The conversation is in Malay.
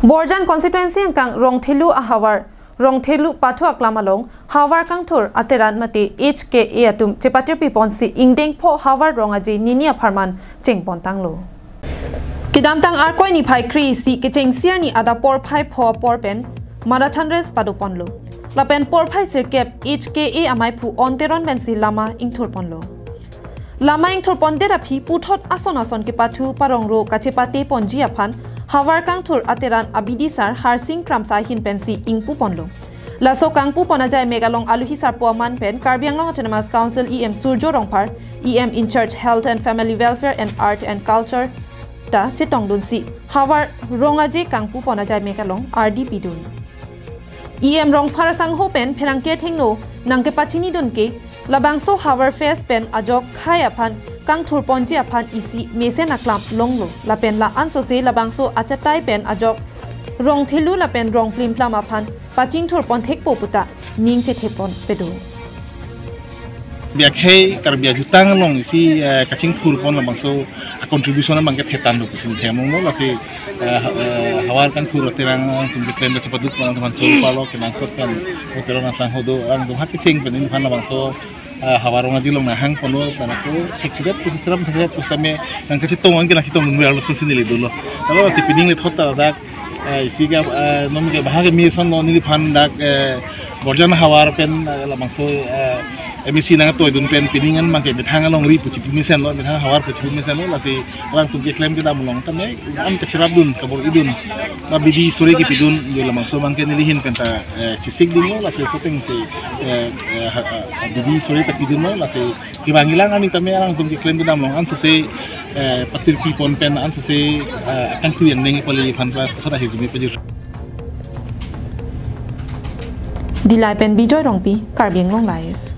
Borjan constituency kang Rongthelu Havar Rongthelu Pathu aklam along Havar kang thur ateran mate HKA atum chepatir piponsi Ingdeng pho Havar Rong Aje nini apharman chengpon tanglo Kidamtang arkoi ni phai kri si kecheng siar ni ada por phai pho por pen marathon race paduponlo lapen por phai sirkep HKA amai phu onteron bensi lama ingthur ponlo lama ingthur ponde raphi puthot ason ke pathu parongro kachepate ponji aphan Havar kang thur ateran abidi sar harsing kramsa hin pensi ingpu ponlo laso kangpu ponajai megalong aluhi sar poaman pen Karbianglong Autonomous Council EM Surjo Rongphar EM in charge Health and Family Welfare and Art and Culture ta chitong dunsi Havar Rong Aje kangpu ponajai megalong RDP dun EM Rongphar sangho pen pherangke thengno nangke pachini dunke labangso Havar Fest pen ajok khai aphan kang thur ponji aphan isi mesen aklam longlo lapen la ansose labangso achatai pen ajok Rongthelu lapen rong flim plam aphan pachin thur pon thek poputa ning che thepon pedu biakhei karbia jutang long isi kaching thur pon labangso contribution bangke thetan do kusin themong lo lasi Havar kang thur terang tum claim da cepat pon teman so palo kenang sot kan hotel na sang hodo ang dum hak kecheng pen phan labangso Havar Rong Aje long na hang pono panako hekhidat pusiram thare pusame nang kachi tong angke nakhi tong nuar lo sunsinili dulo alo si pining le thota dak isi ga nomge bahage mi son no nili phan dak borjan Havar pen labangso emisi nang toy dun pen piningan mangke bethang along ri puchi misen lo bethang Havar puchi misen lo lasi orang tum ke claim ke dam long tame am kachirab dun kabor idun na bidi sore ke pidun yo labangso mangke nilihin penta chisik dun lo lasi shooting si bidi sore ke pidun lo lasi kibangilang ani tame orang tum ke claim ke dam long an sose patir pi pon pen an sose akan tu yang nengi pali phan pa thota hi jumi pajur Dilai pen bijoy rongpi Karbianglong live